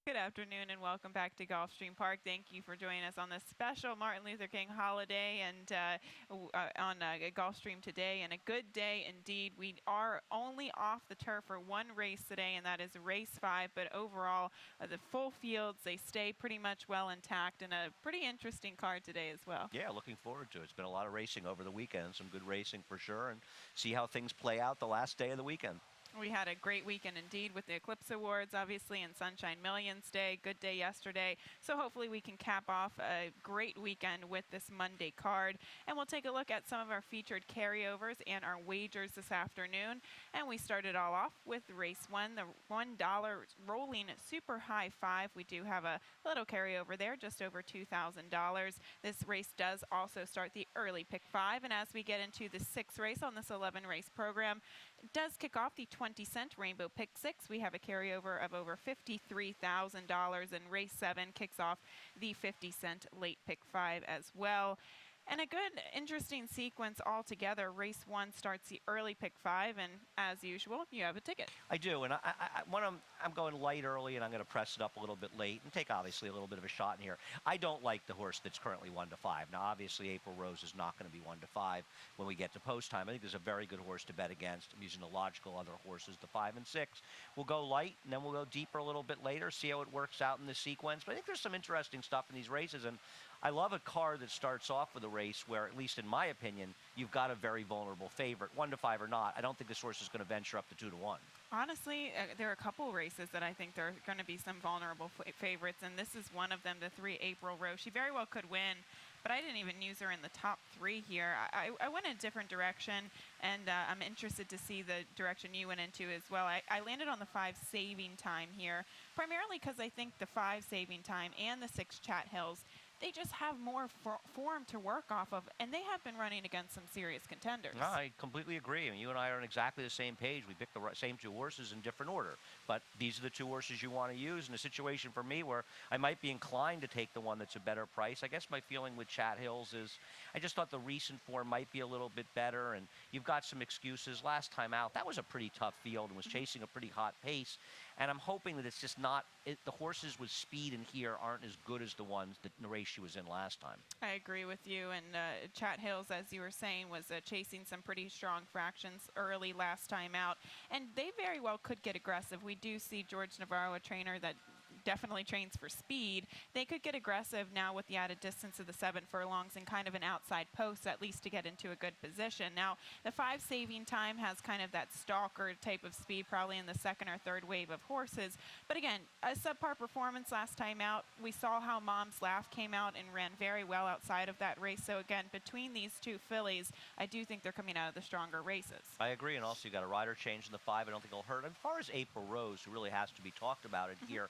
Good afternoon and welcome back to Gulfstream Park. Thank you for joining us on this special Martin Luther King holiday and on Gulfstream today. And a good day indeed. We are only off the turf for one race today, and that is race 5. But overall, the full fields, they stay pretty much well intact, and a pretty interesting card today as well. Yeah, looking forward to it. It's been a lot of racing over the weekend, some good racing for sure, and see how things play out the last day of the weekend. We had a great weekend indeed with the Eclipse Awards, obviously, and Sunshine Millions Day. Good day yesterday. So hopefully we can cap off a great weekend with this Monday card. And we'll take a look at some of our featured carryovers and our wagers this afternoon. And we started all off with race 1, the $1 rolling super high 5. We do have a little carryover there, just over $2,000. This race does also start the early pick 5. And as we get into the 6th race on this 11 race program, it does kick off the 20-cent Rainbow Pick 6. We have a carryover of over $53,000, and race 7 kicks off the 50-cent late pick 5 as well. And a good, interesting sequence altogether. Race 1 starts the early pick 5, and as usual, you have a ticket. I do, and I'm going light early, and I'm going to press it up a little bit late and take obviously a little bit of a shot in here. I don't like the horse that's currently 1-5. Now, obviously, April Rose is not going to be 1-5 when we get to post time. I think there's a very good horse to bet against. I'm using the logical other horses, the 5 and 6. We'll go light, and then we'll go deeper a little bit later, see how it works out in the sequence. But I think there's some interesting stuff in these races, and I love a card that starts off with a race where, at least in my opinion, you've got a very vulnerable favorite, 1-5 or not. I don't think this horse is going to venture up to 2-1. Honestly, there are a couple races that I think there are going to be some vulnerable favorites, and this is one of them, the 3 April Rose. She very well could win, but I didn't even use her in the top 3 here. I went a different direction, and I'm interested to see the direction you went into as well. I landed on the 5 Saving Time here, primarily because I think the 5 Saving Time and the 6 Chat Hills, they just have more form to work off of, and they have been running against some serious contenders. No, I completely agree. I mean, you and I are on exactly the same page. We picked the same 2 horses in different order, but these are the 2 horses you want to use in a situation for me where I might be inclined to take the one that's a better price. I guess my feeling with Chat Hills is I just thought the recent form might be a little bit better, and you've got some excuses. Last time out, that was a pretty tough field and was chasing a pretty hot pace, and I'm hoping that it's just not the horses with speed in here aren't as good as the ones that in the race she was in last time. I agree with you, and Chat Hills, as you were saying, was chasing some pretty strong fractions early last time out, and they very well could get aggressive. We do see George Navarro, a trainer that definitely trains for speed. They could get aggressive now with the added distance of the 7 furlongs and kind of an outside post, at least to get into a good position. Now, the 5 Saving Time has kind of that stalker type of speed, probably in the 2nd or 3rd wave of horses. But again, a subpar performance last time out. We saw how Mom's Laugh came out and ran very well outside of that race. So again, between these 2 fillies, I do think they're coming out of the stronger races. I agree, and also you got a rider change in the 5. I don't think it'll hurt. As far as April Rose, who really has to be talked about it here,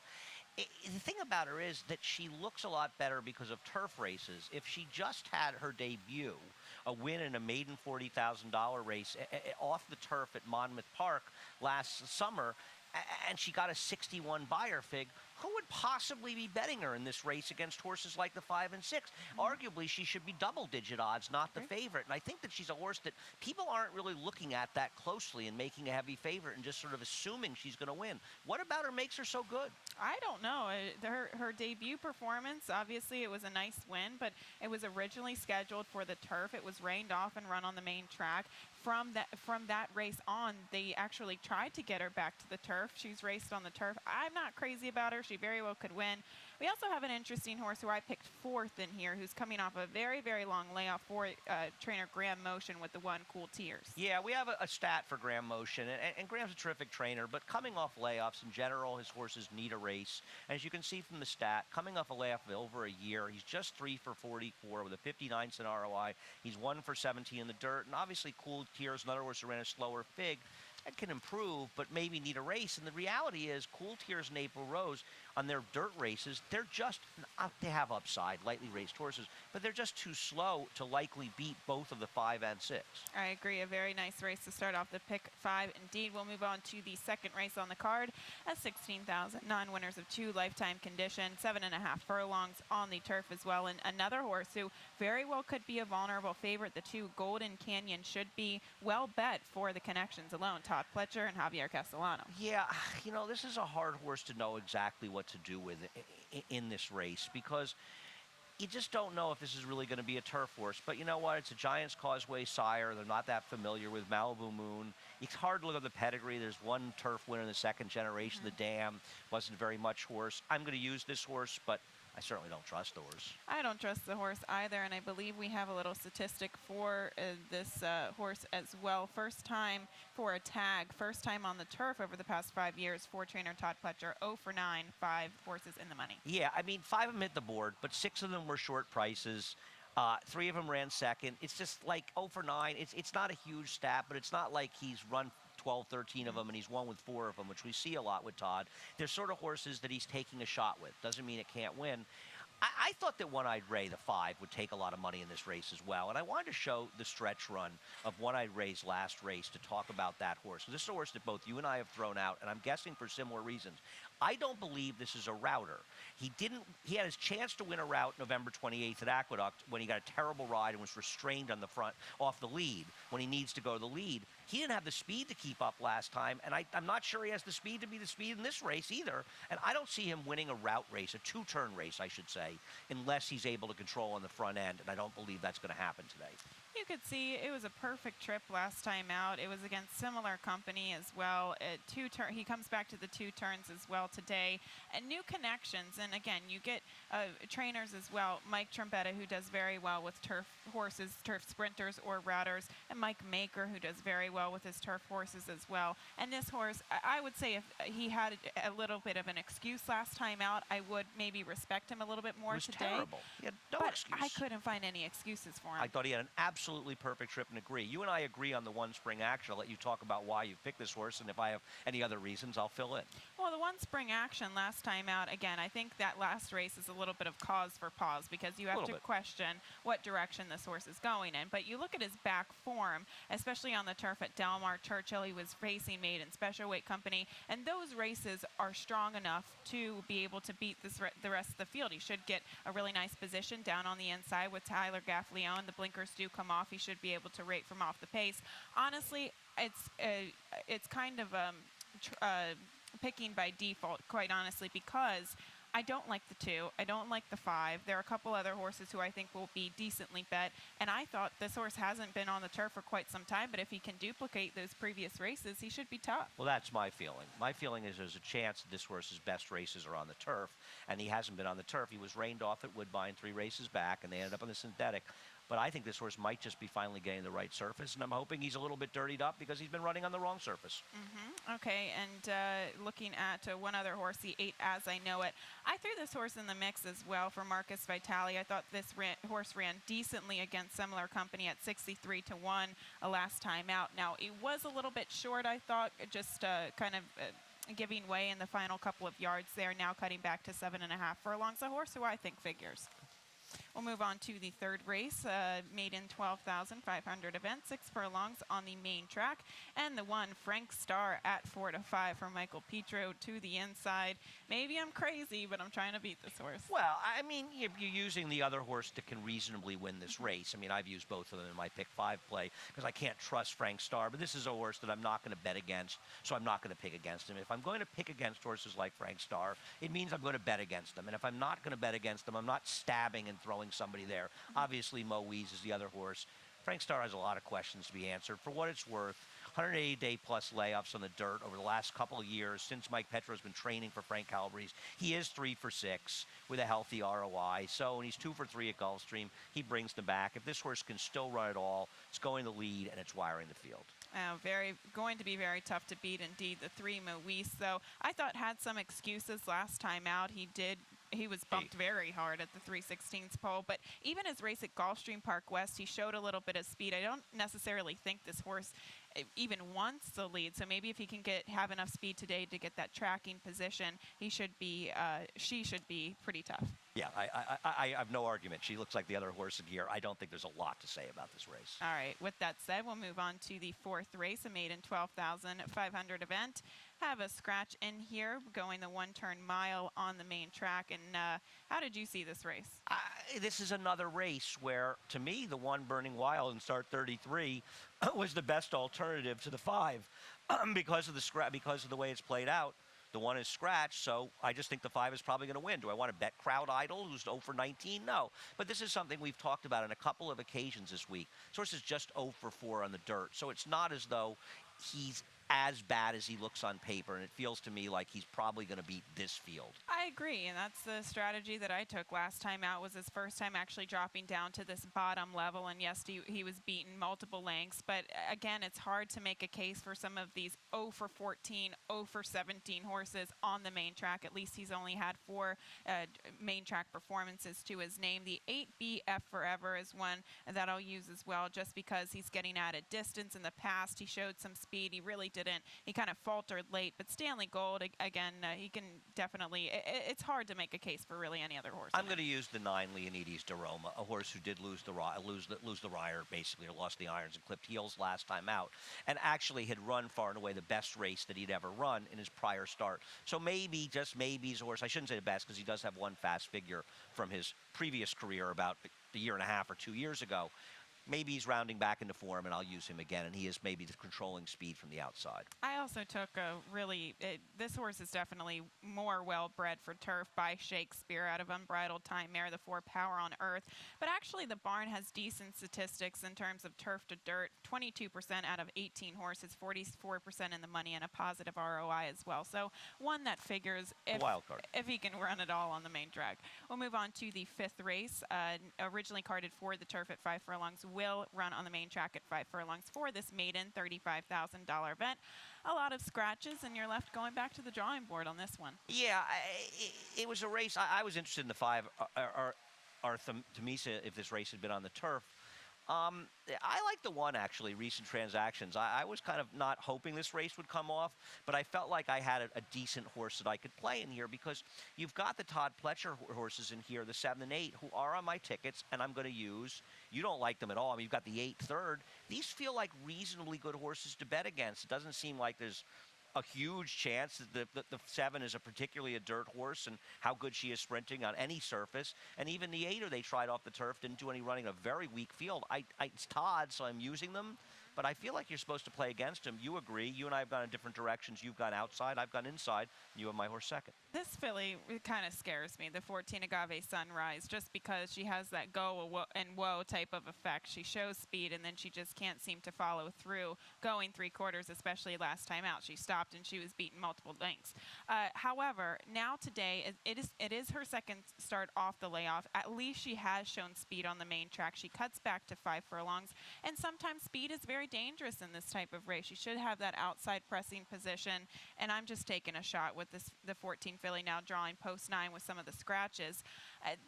the thing about her is that she looks a lot better because of turf races. If she just had her debut, a win in a maiden $40,000 race off the turf at Monmouth Park last summer, and she got a 61 buyer fig, who would possibly be betting her in this race against horses like the 5 and 6? Arguably, she should be double-digit odds, not the favorite. And I think that she's a horse that people aren't really looking at that closely and making a heavy favorite and just sort of assuming she's going to win. What about her makes her so good? I don't know. Her debut performance, obviously it was a nice win, but it was originally scheduled for the turf. It was rained off and run on the main track. From that race on, they actually tried to get her back to the turf. She's raced on the turf. I'm not crazy about her. She very well could win. We also have an interesting horse who I picked 4th in here, who's coming off a very, very long layoff for trainer Graham Motion with the 1 Cool Tears. Yeah, we have a stat for Graham Motion, and Graham's a terrific trainer, but coming off layoffs in general, his horses need a race. And as you can see from the stat, coming off a layoff of over a year, he's just 3 for 44 with a 59-cent ROI. He's 1 for 17 in the dirt, and obviously Cool Tears, another horse who ran a slower fig, that can improve, but maybe need a race. And the reality is, Cool Tears and April Rose, on their dirt races, they're just, they have upside, lightly raced horses, but they're just too slow to likely beat both of the 5 and 6. I agree. A very nice race to start off the pick 5. Indeed, we'll move on to the 2nd race on the card at 16,000. Non-winners of 2 lifetime condition, 7.5 furlongs on the turf as well. And another horse who very well could be a vulnerable favorite. The 2 Golden Canyon should be well bet for the connections alone. Todd Pletcher and Javier Castellano. Yeah, you know, this is a hard horse to know exactly what what to do with in this race, because you just don't know if this is really going to be a turf horse. But you know what? It's a Giants Causeway sire. They're not that familiar with Malibu Moon. It's hard to look at the pedigree. There's one turf winner in the second generation. The Dam wasn't very much horse. I'm going to use this horse, but I certainly don't trust the horse. I don't trust the horse either, and I believe we have a little statistic for this horse as well. First time for a tag, first time on the turf over the past 5 years for trainer Todd Pletcher. 0 for 9, 5 horses in the money. Yeah, I mean, 5 of them hit the board, but 6 of them were short prices. 3 of them ran second. It's just like 0 for 9. It's not a huge stat, but it's not like he's run 12, 13 of them, and he's won with 4 of them, which we see a lot with Todd. They're sort of horses that he's taking a shot with. Doesn't mean it can't win. I thought that One-Eyed Ray, the 5, would take a lot of money in this race as well. And I wanted to show the stretch run of One-Eyed Ray's last race to talk about that horse. So this is a horse that both you and I have thrown out, and I'm guessing for similar reasons. I don't believe this is a router. He had his chance to win a route November 28th at Aqueduct when he got a terrible ride and was restrained on the front off the lead when he needs to go to the lead. He didn't have the speed to keep up last time, and I'm not sure he has the speed to be the speed in this race either. And I don't see him winning a route race, a 2-turn race, I should say, unless he's able to control on the front end, and I don't believe that's going to happen today. You could see it was a perfect trip last time out. It was against similar company as well. He comes back to the 2 turns as well today. And new connections. And again, you get trainers as well. Mike Trombetta, who does very well with turf horses, turf sprinters or routers. And Mike Maker, who does very well with his turf horses as well. And this horse, I would say if he had a little bit of an excuse last time out, I would maybe respect him a little bit more today. It was terrible. He had no excuse. I couldn't find any excuses for him. I thought he had an absolutely perfect trip and agree. You and I agree on the One Spring Action. I'll let you talk about why you picked this horse, and if I have any other reasons, I'll fill in. Well, the One Spring Action last time out, again, I think that last race is a little bit of cause for pause because you have to question what direction this horse is going in. But you look at his back form, especially on the turf at Del Mar Churchill. He was racing maiden special weight company, and those races are strong enough to be able to beat the rest of the field. He should get a really nice position down on the inside with Tyler Gaffleone. The blinkers do come off. He should be able to rate from off the pace. Honestly, it's kind of picking by default, quite honestly, because I don't like the 2. I don't like the 5. There are a couple other horses who I think will be decently bet, and I thought this horse hasn't been on the turf for quite some time, but if he can duplicate those previous races, he should be tough. Well, that's my feeling. My feeling is there's a chance that this horse's best races are on the turf, and he hasn't been on the turf. He was rained off at Woodbine 3 races back, and they ended up on the synthetic. But I think this horse might just be finally getting the right surface, and I'm hoping he's a little bit dirtied up because he's been running on the wrong surface. Okay, and looking at one other horse, the 8 As I Know It. I threw this horse in the mix as well for Marcus Vitale. I thought this horse ran decently against similar company at 63 to 1 last time out. Now, it was a little bit short, I thought, just kind of giving way in the final couple of yards there, now cutting back to 7.5 furlongs. A horse who I think figures. We'll move on to the third race, maiden 12,500 event, 6 furlongs on the main track, and the 1 Frank Star at 4 to 5 from Michael Petro to the inside. Maybe I'm crazy, but I'm trying to beat this horse. Well, I mean, you're using the other horse that can reasonably win this race. I mean, I've used both of them in my pick 5 play because I can't trust Frank Star, but this is a horse that I'm not going to bet against, so I'm not going to pick against him. If I'm going to pick against horses like Frank Star, it means I'm going to bet against them. And if I'm not going to bet against them, I'm not stabbing and throwing somebody there. Obviously, Mo Wees is the other horse. Frank Star has a lot of questions to be answered. For what it's worth, 180-day plus layoffs on the dirt over the last couple of years since Mike Petro's been training for Frank Calabrese. He is 3 for 6 with a healthy ROI. So when he's 2 for 3 at Gulfstream, he brings them back. If this horse can still run at all, it's going to lead and it's wiring the field. Going to be very tough to beat indeed. The 3 Moise, though, I thought had some excuses last time out. He was bumped very hard at the 3/16 pole, but even his race at Gulfstream Park West, he showed a little bit of speed. I don't necessarily think this horse even wants the lead, so maybe if he can have enough speed today to get that tracking position, she should be pretty tough. Yeah, I have no argument. She looks like the other horse in here. I don't think there's a lot to say about this race. All right, with that said, we'll move on to the 4th race, a maiden 12,500 event. Have a scratch in here, going the 1-turn mile on the main track. And how did you see this race? This is another race where, to me, the 1 Burning Wild in start 33 was the best alternative to the 5 because of the way it's played out. The 1 is scratched, so I just think the 5 is probably going to win. Do I want to bet Crowd Idol, who's 0 for 19? No. But this is something we've talked about on a couple of occasions this week. Source is just 0 for 4 on the dirt, so it's not as though he's as bad as he looks on paper, and it feels to me like he's probably going to beat this field. I agree, and that's the strategy that I took last time out. Was his first time actually dropping down to this bottom level, and yes, he was beaten multiple lengths, but again, it's hard to make a case for some of these 0 for 14, 0 for 17 horses on the main track. At least he's only had 4 main track performances to his name. The 8BF Forever is one that I'll use as well, just because he's getting at a distance. In the past, he showed some speed. He really didn't. He kind of faltered late, but Stanley Gold, again, he can definitely, it's hard to make a case for really any other horse. I'm going to use the 9 Leonidas de Roma, a horse who did lose the rider, basically, or lost the irons and clipped heels last time out, and actually had run far and away the best race that he'd ever run in his prior start. So maybe, just maybe, he's a horse. I shouldn't say the best, because he does have one fast figure from his previous career about a year and a half or 2 years ago. Maybe he's rounding back into form, and I'll use him again, and he is maybe the controlling speed from the outside. I also took this horse is definitely more well-bred for turf by Shakespeare out of Unbridled Time Mare, the 4 Power on Earth. But actually, the barn has decent statistics in terms of turf to dirt, 22% out of 18 horses, 44% in the money, and a positive ROI as well. So one that figures if he can run it all on the main track. We'll move on to the 5th race, originally carded for the turf at 5 furlongs. Will run on the main track at 5 furlongs for this maiden $35,000 event. A lot of scratches, and you're left going back to the drawing board on this one. Yeah, it was a race. I was interested in the 5 Artemisa if this race had been on the turf. I like the 1, actually, Recent Transactions. I was kind of not hoping this race would come off, but I felt like I had a decent horse that I could play in here, because you've got the Todd Pletcher horses in here, the 7 and 8, who are on my tickets, and I'm going to use. You don't like them at all. I mean, you've got the 8 third. These feel like reasonably good horses to bet against. It doesn't seem like there's a huge chance that the 7 is particularly a dirt horse, and how good she is sprinting on any surface. And even the 8er they tried off the turf didn't do any running in a very weak field. It's Todd, so I'm using them. But I feel like you're supposed to play against him. You agree. You and I have gone in different directions. You've gone outside. I've gone inside. You have my horse second. This filly kind of scares me, the 14 Agave Sunrise, just because she has that go and whoa type of effect. She shows speed, and then she just can't seem to follow through going 3/4, especially last time out. She stopped, and she was beaten multiple lengths. However, now today, it is her second start off the layoff. At least she has shown speed on the main track. She cuts back to 5 furlongs, and sometimes speed is very dangerous in this type of race. You should have that outside pressing position, and I'm just taking a shot with the 14 filly now drawing post 9 with some of the scratches.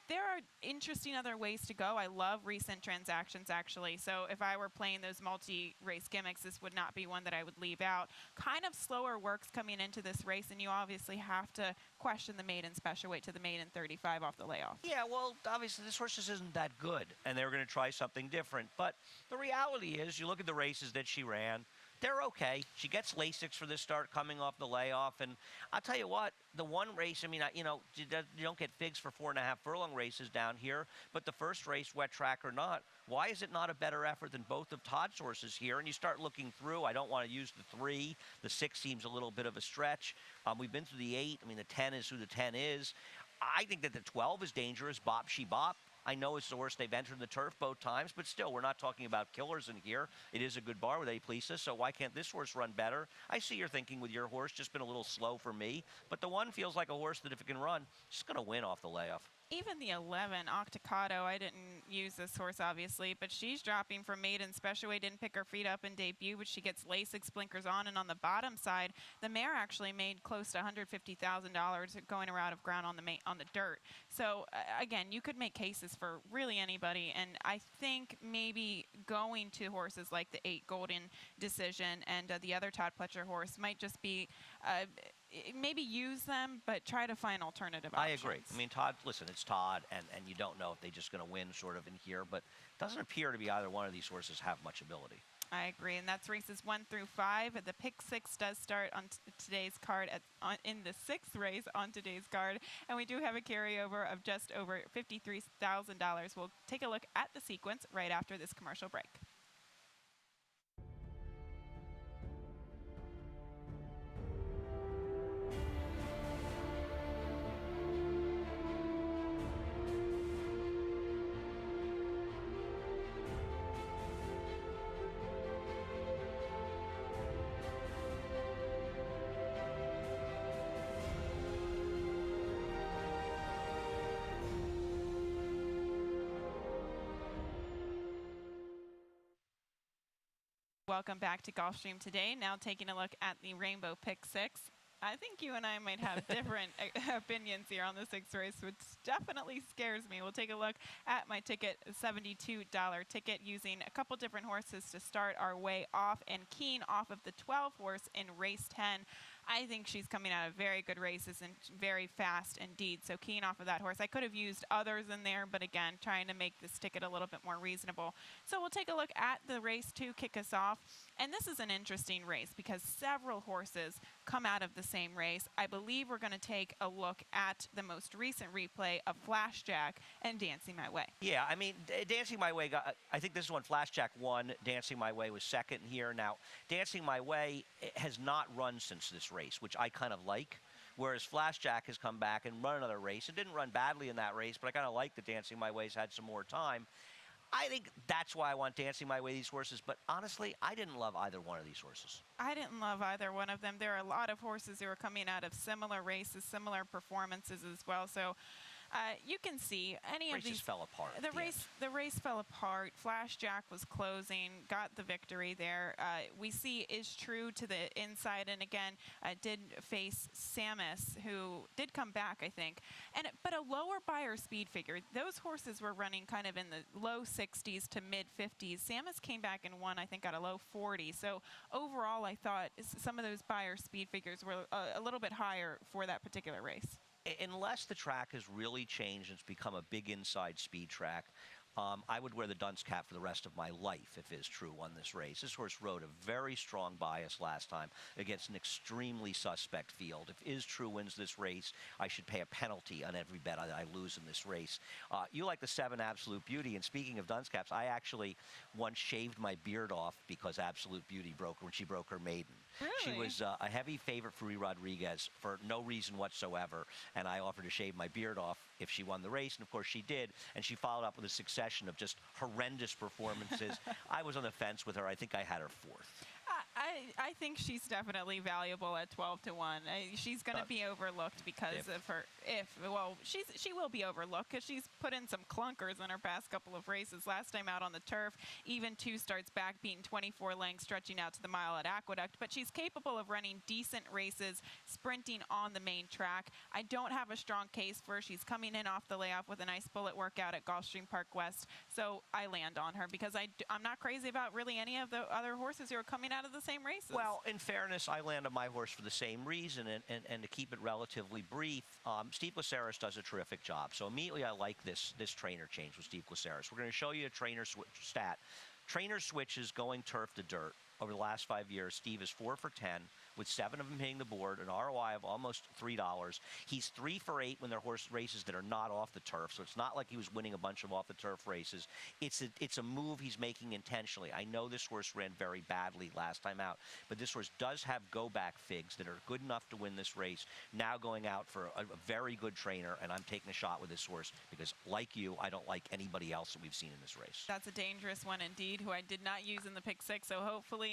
There are interesting other ways to go. I love Recent Transactions, actually, so if I were playing those multi-race gimmicks, this would not be one that I would leave out. Kind of slower works coming into this race, and you obviously have to question the maiden special weight to the maiden 35 off the layoff. Yeah, well, obviously this horse just isn't that good, and they're going to try something different. But the reality is, you look at the races that she ran, they're okay. She gets Lasix for this start coming off the layoff, and I'll tell you what, the 1 race, I mean, you don't get figs for 4.5 furlong races down here, but the first race, wet track or not, why is it not a better effort than both of Todd's horses here? And you start looking through, I don't want to use the 3. The 6 seems a little bit of a stretch. We've been through the 8. I mean, the 10 is who the 10 is. I think that the 12 is dangerous, Bop She Bop. I know it's the horse they've entered the turf both times, but still, we're not talking about killers in here. It is a good bar with Aplisa, so why can't this horse run better? I see your thinking with your horse, just been a little slow for me. But the 1 feels like a horse that if it can run, it's going to win off the layoff. Even the 11, Octocado, I didn't use this horse, obviously, but she's dropping from maiden special weight, didn't pick her feet up in debut, but she gets Lasix blinkers on, and on the bottom side, the mare actually made close to $150,000 going around of ground on the dirt. So, again, you could make cases for really anybody, and I think maybe going to horses like the 8 Golden Decision and the other Todd Pletcher horse might just be maybe use them, but try to find alternative options. I agree. I mean, Todd, listen, it's Todd, and you don't know if they're just going to win sort of in here, but it doesn't appear to be either one of these horses have much ability. I agree, and that's races 1 through 5. The pick 6 does start on today's card in the 6th race on today's card, and we do have a carryover of just over $53,000. We'll take a look at the sequence right after this commercial break. Welcome back to Gulfstream today. Now taking a look at the Rainbow Pick 6. I think you and I might have different opinions here on the 6th race, which definitely scares me. We'll take a look at my ticket, $72 ticket, using a couple different horses to start our way off, and Keen off of the 12 horse in race 10. I think she's coming out of very good races and very fast indeed. So Keen off of that horse. I could have used others in there, but again, trying to make this ticket a little bit more reasonable. So we'll take a look at the race to kick us off. And this is an interesting race because several horses come out of the same race. I believe we're going to take a look at the most recent replay of Flashjack and Dancing My Way. Yeah, I mean, Dancing My Way, I think this is when Flashjack won. Dancing My Way was second here. Now, Dancing My Way has not run since this race, which I kind of like. Whereas Flashjack has come back and run another race. It didn't run badly in that race, but I kind of like that Dancing My Way's had some more time. I think that's why I want Dancing My Way, these horses. But honestly, I didn't love either one of these horses. I didn't love either one of them. There are a lot of horses who are coming out of similar races, similar performances as well. So you can see any of these fell apart. The race fell apart. Flashjack was closing, got the victory there. We see Is True to the inside, and again did face Samus, who did come back, I think. But a lower buyer speed figure. Those horses were running kind of in the low 60s to mid 50s. Samus came back and won, I think, at a low 40. So overall, I thought some of those buyer speed figures were a little bit higher for that particular race. Unless the track has really changed and it's become a big inside speed track, I would wear the dunce cap for the rest of my life if Is True won this race. This horse rode a very strong bias last time against an extremely suspect field. If Is True wins this race, I should pay a penalty on every bet I lose in this race. You like the 7 Absolute Beauty, and speaking of dunce caps, I actually once shaved my beard off because Absolute Beauty broke when she broke her maiden. Really? She was a heavy favorite for Ree Rodriguez for no reason whatsoever, and I offered to shave my beard off if she won the race, and of course she did, and she followed up with a succession of just horrendous performances. I was on the fence with her. I think I had her 4th. I think she's definitely valuable at 12 to 1. She's going to be overlooked because of her. She will be overlooked because she's put in some clunkers in her past couple of races. Last time out on the turf, even 2 starts back, being 24 lengths, stretching out to the mile at Aqueduct. But she's capable of running decent races, sprinting on the main track. I don't have a strong case for her. She's coming in off the layoff with a nice bullet workout at Gulfstream Park West. So I land on her because I'm not crazy about really any of the other horses who are coming out of the same races. Well, in fairness, I land on my horse for the same reason, and to keep it relatively brief, Steve Glaceris does a terrific job. So immediately I like this trainer change with Steve Glaceris. We're going to show you a trainer stat. Trainer switches going turf to dirt. Over the last 5 years, Steve is 4 for 10, with 7 of them hitting the board, an ROI of almost $3. He's 3 for 8 when they're horse races that are not off the turf, so it's not like he was winning a bunch of off-the-turf races. It's a move he's making intentionally. I know this horse ran very badly last time out, but this horse does have go-back figs that are good enough to win this race, now going out for a very good trainer, and I'm taking a shot with this horse because, like you, I don't like anybody else that we've seen in this race. That's a dangerous one indeed, who I did not use in the pick 6, so hopefully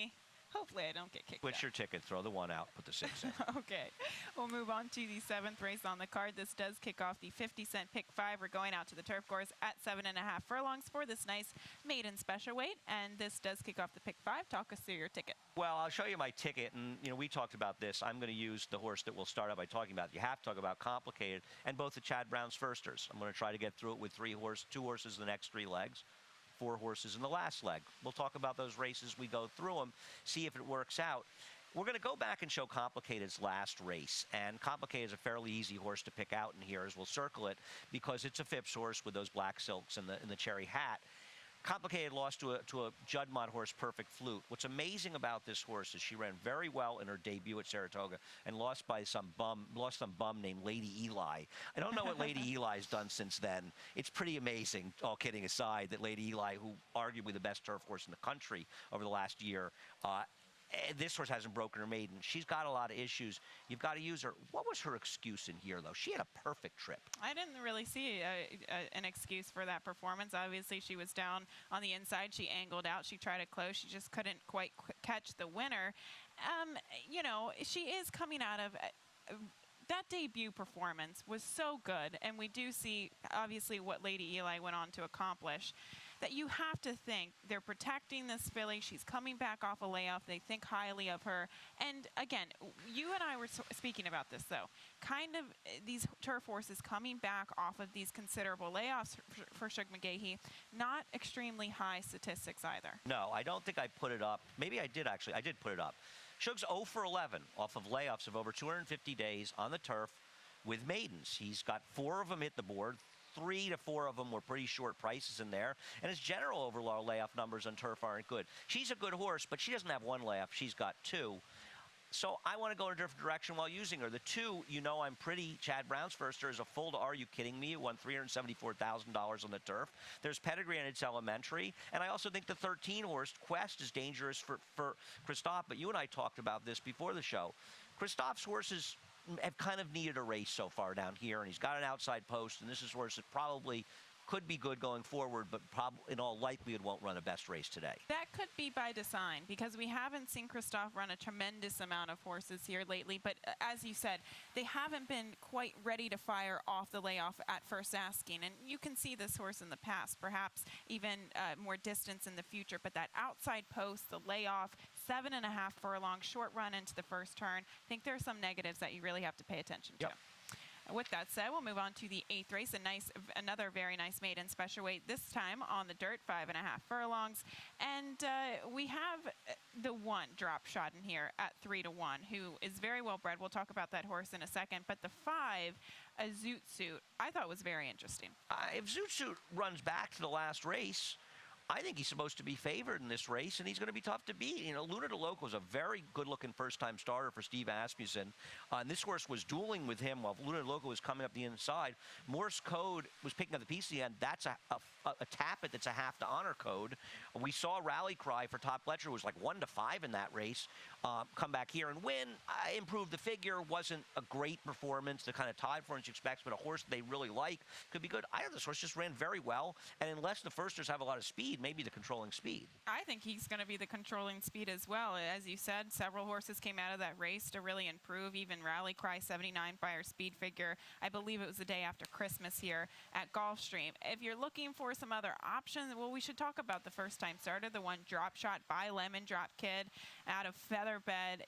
I don't get kicked out. Switch your ticket, throw the 1 out, put the 6 in. Okay, we'll move on to the 7th race on the card. This does kick off the 50-cent pick 5. We're going out to the turf course at 7.5 furlongs for this nice maiden special weight, and this does kick off the pick 5. Talk us through your ticket. Well, I'll show you my ticket, and we talked about this. I'm going to use the horse that we'll start out by talking about. You have to talk about Complicated and both the Chad Brown's firsters. I'm going to try to get through it with 2 horses in the next 3 legs. 4 horses in the last leg. We'll talk about those races. We go through them, see if it works out. We're going to go back and show Complicated's last race, and Complicated is a fairly easy horse to pick out in here as we'll circle it because it's a Phipps horse with those black silks and the cherry hat. Complicated lost to a Juddmonte horse, Perfect Flute. What's amazing about this horse is she ran very well in her debut at Saratoga and lost some bum named Lady Eli. I don't know what Lady Eli's done since then. It's pretty amazing, all kidding aside, that Lady Eli, who arguably the best turf horse in the country over the last year, this horse hasn't broken her maiden. She's got a lot of issues. You've got to use her. What was her excuse in here, though? She had a perfect trip. I didn't really see an excuse for that performance. Obviously, she was down on the inside. She angled out. She tried to close. She just couldn't quite catch the winner. She is coming out of... that debut performance was so good, and we do see, obviously, what Lady Eli went on to accomplish. that you have to think they're protecting this filly. She's coming back off a layoff. They think highly of her. And again, you and I were speaking about this, though. Kind of these turf horses coming back off of these considerable layoffs for Shug McGaughey, not extremely high statistics either. No, I don't think I put it up. Maybe I did, actually. I did put it up. Shug's 0 for 11 off of layoffs of over 250 days on the turf with maidens. He's got 4 of them hit the board. 3 to 4 of them were pretty short prices in there. And his general overall layoff numbers on turf aren't good. She's a good horse, but she doesn't have 1 layoff. She's got 2. So I want to go in a different direction while using her. The 2, I'm pretty. Chad Brown's Firster is a full to Are You Kidding Me? It won $374,000 on the turf. There's pedigree and it's elementary. And I also think the 13 horse, Quest, is dangerous for Christophe. But you and I talked about this before the show. Christophe's horses have kind of needed a race so far down here, and he's got an outside post, and this is a horse that probably could be good going forward, but probably in all likelihood won't run a best race today. That could be by design, because we haven't seen Christophe run a tremendous amount of horses here lately. But as you said, they haven't been quite ready to fire off the layoff at first asking. And you can see this horse in the past, perhaps even more distance in the future. But that outside post, the layoff, 7.5 furlong, short run into the first turn. I think there are some negatives that you really have to pay attention to. With that said, we'll move on to the 8th race, another very nice maiden special weight, this time on the dirt, 5.5 furlongs. And we have the 1 drop shot in here at 3 to 1, who is very well bred. We'll talk about that horse in a second. But the 5, a Zoot Suit, I thought was very interesting. If Zoot Suit runs back to the last race, I think he's supposed to be favored in this race, and he's going to be tough to beat. Luna de Loco is a very good-looking first-time starter for Steve Asmussen. And this horse was dueling with him while Luna de Loco was coming up the inside. Morse Code was picking up the piece at the end. That's a Tappet that's a half to honor code. We saw Rally Cry for Top Fletcher was like 1 to 5 in that race. Come back here and win. Improved the figure. Wasn't a great performance. The kind of tied performance you expect, but a horse they really like could be good. I know this horse just ran very well, and unless the firsters have a lot of speed, maybe the controlling speed. I think he's going to be the controlling speed as well. As you said, several horses came out of that race to really improve. Even Rally Cry 79 by our speed figure. I believe it was the day after Christmas here at Gulfstream. If you're looking for some other options, well, we should talk about the first-time starter, the 1 drop shot by Lemon Drop Kid out of Featherbed.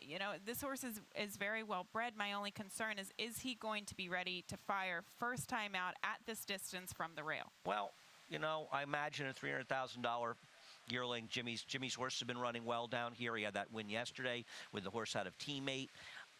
This horse is very well bred. My only concern is he going to be ready to fire first time out at this distance from the rail? Well, I imagine a $300,000 yearling. Jimmy's horse has been running well down here. He had that win yesterday with the horse out of Teammate.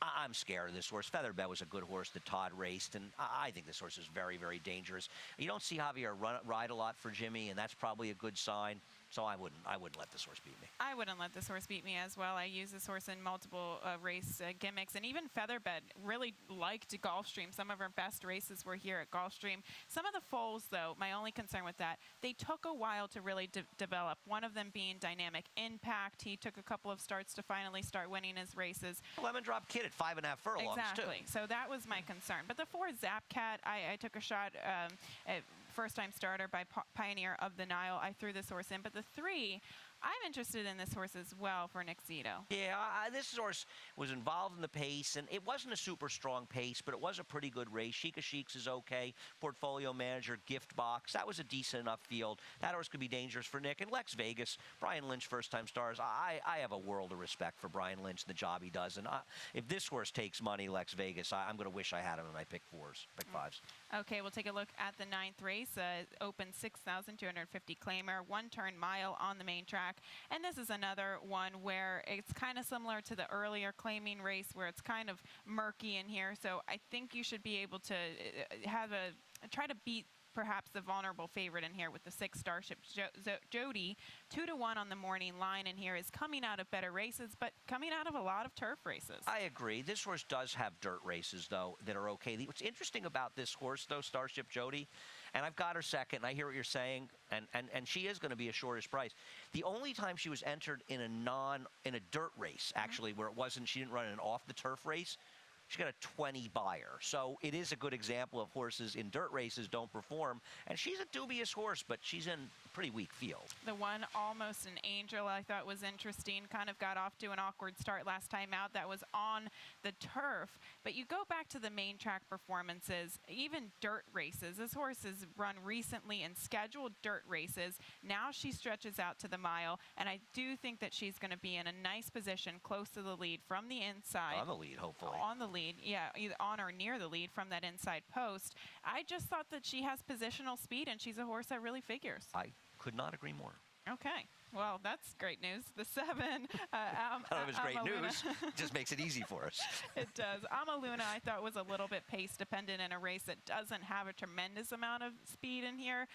I'm scared of this horse. Featherbed was a good horse that Todd raced, and I think this horse is very, very dangerous. You don't see Javier ride a lot for Jimmy, and that's probably a good sign. So I wouldn't let this horse beat me. I wouldn't let this horse beat me as well. I use this horse in multiple race gimmicks, and even Featherbed really liked Gulfstream. Some of our best races were here at Gulfstream. Some of the foals, though, my only concern with that, they took a while to really develop. One of them being Dynamic Impact. He took a couple of starts to finally start winning his races. Lemon Drop Kid at 5.5 furlongs, exactly. too. So that was my concern. But the 4 Zapcat, I took a shot at first-time starter by Pioneer of the Nile. I threw this horse in. But the 3, I'm interested in this horse as well for Nick Zito. Yeah, this horse was involved in the pace, and it wasn't a super strong pace, but it was a pretty good race. Sheikah Sheiks is okay. Portfolio Manager, Gift Box, that was a decent enough field. That horse could be dangerous for Nick. And Lex Vegas, Brian Lynch, first-time stars. I have a world of respect for Brian Lynch and the job he does. And if this horse takes money, Lex Vegas, I'm going to wish I had him in my pick 5s. Okay, we'll take a look at the 9th race. Open 6,250 claimer, 1-turn mile on the main track. And this is another one where it's kind of similar to the earlier claiming race where it's kind of murky in here. So I think you should be able to try to beat perhaps the vulnerable favorite in here with the 6 Starship Jody. 2 to 1 on the morning line in here is coming out of better races, but coming out of a lot of turf races. I agree. This horse does have dirt races, though, that are okay. What's interesting about this horse, though, Starship Jody, and I've got her second, and I hear what you're saying, and she is going to be a shortish price. The only time she was entered in a dirt race, actually, where she didn't run an off the turf race, she got a 20 buyer. So it is a good example of horses in dirt races don't perform. And she's a dubious horse, but she's in a pretty weak field. The one Almost an Angel I thought was interesting. Kind of got off to an awkward start last time out. That was on the turf. But you go back to the main track performances, even dirt races. This horse has run recently in scheduled dirt races. Now she stretches out to the mile, and I do think that she's going to be in a nice position close to the lead from the inside. On the lead, hopefully. On the lead, yeah, either on or near the lead from that inside post. I just thought that she has positional speed, and she's a horse that really figures. I could not agree more. Okay. Well, that's great news. The 7. I don't know if it's great Amaluna. news. It just makes it easy for us. It does. Amaluna, I thought, was a little bit pace dependent in a race that doesn't have a tremendous amount of speed in here.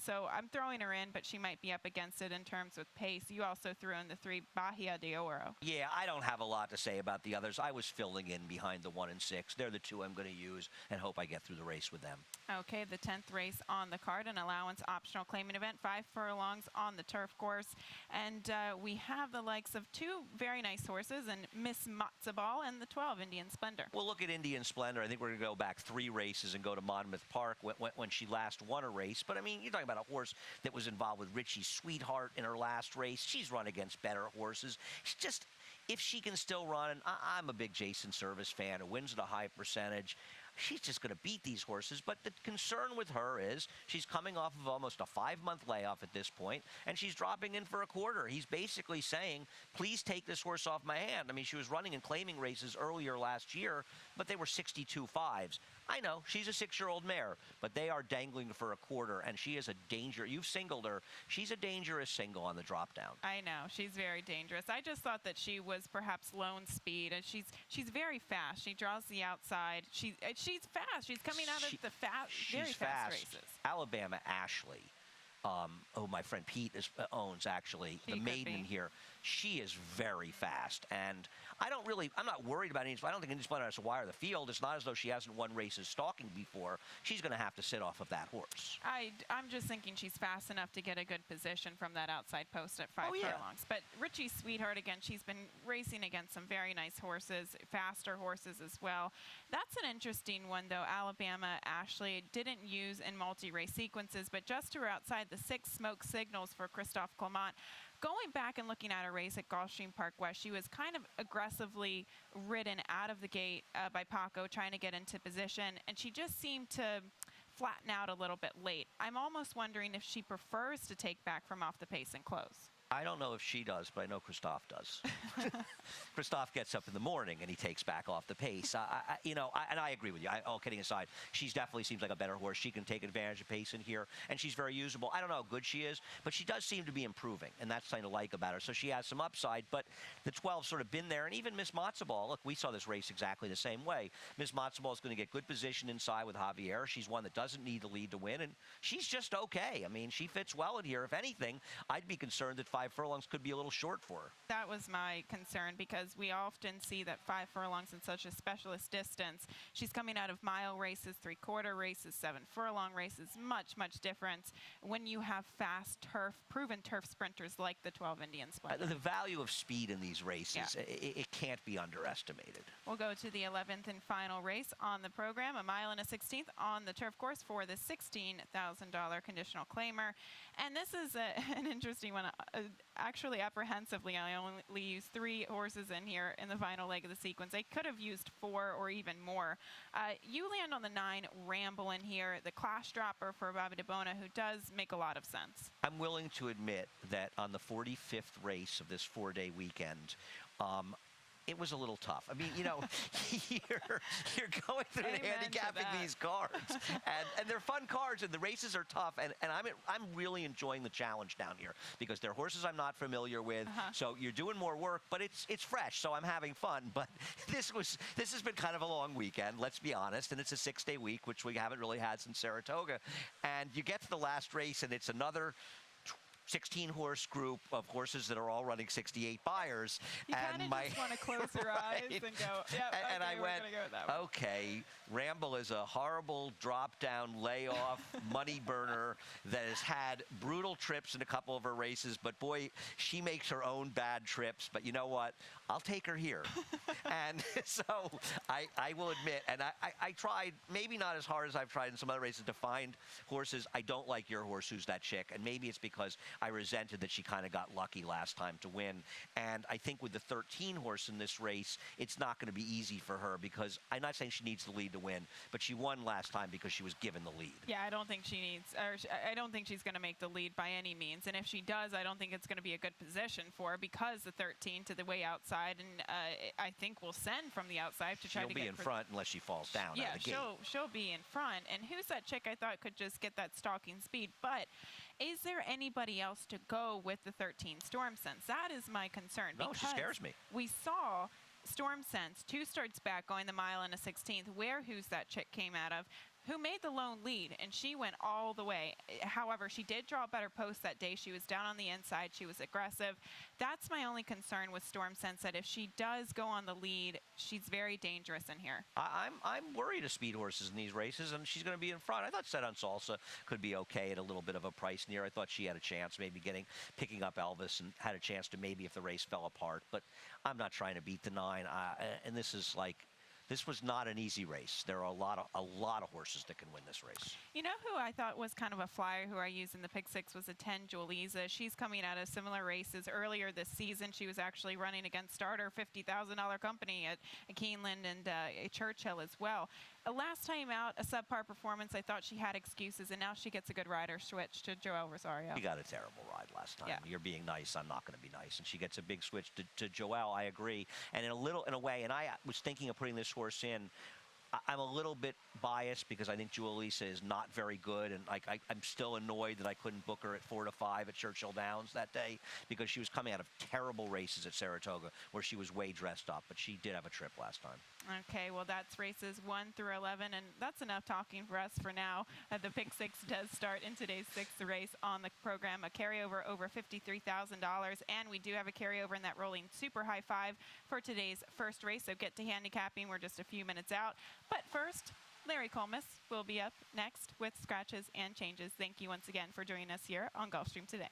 So I'm throwing her in, but she might be up against it in terms of pace. You also threw in the 3 Bahia de Oro. Yeah, I don't have a lot to say about the others. I was filling in behind the 1 and 6. They're the 2 I'm going to use and hope I get through the race with them. Okay, the 10th race on the card, an allowance optional claiming event, 5 furlongs on the turf course. And we have the likes of 2 very nice horses, and Miss Matzabal and the 12 Indian Splendor. We'll look at Indian Splendor. I think we're going to go back 3 races and go to Monmouth Park when she last won a race. But, I mean, you're talking about a horse that was involved with Richie's Sweetheart in her last race. She's run against better horses. She's just, if she can still run, and I'm a big Jason Service fan who wins at a high percentage, she's just going to beat these horses. But the concern with her is she's coming off of almost a 5-month layoff at this point, and she's dropping in for a quarter. He's basically saying, please take this horse off my hand. I mean, she was running and claiming races earlier last year, but they were 62 5s. I know, she's a 6-year-old mare, but they are dangling for a quarter, and she is a danger. You've singled her. She's a dangerous single on the drop down. I know, she's very dangerous. I just thought that she was perhaps lone speed, and she's very fast. She draws the outside. She's fast. She's coming out of the very fast races. Alabama Ashley. My friend Pete owns actually the maiden here. She is very fast, and I'm not worried about any. I don't think Indian Splendor has to wire the field. It's not as though she hasn't won races stalking before. She's going to have to sit off of that horse. I'm just thinking she's fast enough to get a good position from that outside post at 5 furlongs. But Richie's Sweetheart, again, she's been racing against some very nice horses, faster horses as well. That's an interesting one, though. Alabama Ashley didn't use in multi-race sequences, but just to her outside the 6 smoke signals for Christophe Clement. Going back and looking at a race at Gulfstream Park West, she was kind of aggressively ridden out of the gate by Paco, trying to get into position, and she just seemed to flatten out a little bit late. I'm almost wondering if she prefers to take back from off the pace and close. I don't know if she does, but I know Christophe does. Christophe gets up in the morning and he takes back off the pace. And I agree with you. All kidding aside, she definitely seems like a better horse. She can take advantage of pace in here, and she's very usable. I don't know how good she is, but she does seem to be improving, and that's something to like about her. So she has some upside, but the 12's sort of been there, and even Miss Matzabal. Look, we saw this race exactly the same way. Miss Matzabal is going to get good position inside with Javier. She's one that doesn't need the lead to win, and she's just okay. I mean, she fits well in here. If anything, I'd be concerned that 5 furlongs could be a little short for her. That was my concern, because we often see that 5 furlongs in such a specialist distance. She's coming out of mile races, 3/4 races, 7 furlong races, much difference when you have fast turf, proven turf sprinters like the 12 Indian Splendor. The value of speed in these races, it can't be underestimated. We'll go to the 11th and final race on the program, a 1.1/16 on the turf course for the $16,000 conditional claimer. And this is an interesting one. Actually, apprehensively, I only used 3 horses in here in the final leg of the sequence. I could have used 4 or even more. You land on the 9 Ramble in here, the clash dropper for Bobby DeBona, who does make a lot of sense. I'm willing to admit that on the 45th race of this 4-day weekend, it was a little tough. I mean, you're going through and handicapping these cards, and they're fun cards, and the races are tough, and I'm really enjoying the challenge down here, because they're horses I'm not familiar with. So you're doing more work, but it's fresh, so I'm having fun. But this has been kind of a long weekend, let's be honest, and it's a 6-day week, which we haven't really had since Saratoga. And you get to the last race, and it's another 16 horse group of horses that are all running 68 buyers. You kind and of my just want to close your eyes and go, yep, and okay, I we're went, going to go with that one. okay, Ramble is a horrible drop-down layoff money burner that has had brutal trips in a couple of her races, but boy, she makes her own bad trips. But you know what? I'll take her here. And so I will admit, and I tried, maybe not as hard as I've tried in some other races, to find horses. I don't like your horse, Who's That Chick, and maybe it's because I resented that she kind of got lucky last time to win. And I think with the 13 horse in this race, it's not going to be easy for her, because I'm not saying she needs the lead to win, but she won last time because she was given the lead. Yeah, I don't think she needs, or I don't think she's going to make the lead by any means. And if she does, I don't think it's going to be a good position for her, because the 13 to the way outside, and I think will send from the outside to try to get. She'll be in front unless she falls down. Yeah, out of the gate. she'll be in front. And Who's That Chick, I thought, could just get that stalking speed. But is there anybody else to go with the 13 Storm Sense? That is my concern. No, she scares me. We saw Storm Sense 2 starts back going the mile and a 16th, where Who's That Chick came out of, who made the lone lead, and she went all the way. However, she did draw a better post that day. She was down on the inside. She was aggressive. That's my only concern with Storm Sense, that if she does go on the lead, she's very dangerous in here. I'm worried of speed horses in these races, and she's going to be in front. I thought Set on Salsa could be okay at a little bit of a price near. I thought she had a chance, maybe picking up Elvis, and had a chance to maybe if the race fell apart. But I'm not trying to beat the 9. And this is like, this was not an easy race. There are a lot of horses that can win this race. You know who I thought was kind of a flyer, who I used in the Pick 6, was a 10, Juliza. She's coming out of similar races. Earlier this season, she was actually running against starter $50,000 company at Keeneland and Churchill as well. Last time out, a subpar performance. I thought she had excuses, and now she gets a good rider switch to Joel Rosario. She got a terrible ride last time. Yeah. You're being nice. I'm not going to be nice. And she gets a big switch to Joel. I agree. And in a way, and I was thinking of putting this horse in. I'm a little bit biased because I think Julissa is not very good, and I'm still annoyed that I couldn't book her at 4 to 5 at Churchill Downs that day, because she was coming out of terrible races at Saratoga where she was way dressed up, but she did have a trip last time. Okay, well, that's races 1 through 11, and that's enough talking for us for now. The Pick 6 does start in today's 6th race on the program, a carryover over $53,000, and we do have a carryover in that rolling super high 5 for today's first race, so get to handicapping. We're just a few minutes out. But first, Larry Colmus will be up next with scratches and changes. Thank you once again for joining us here on Gulfstream today.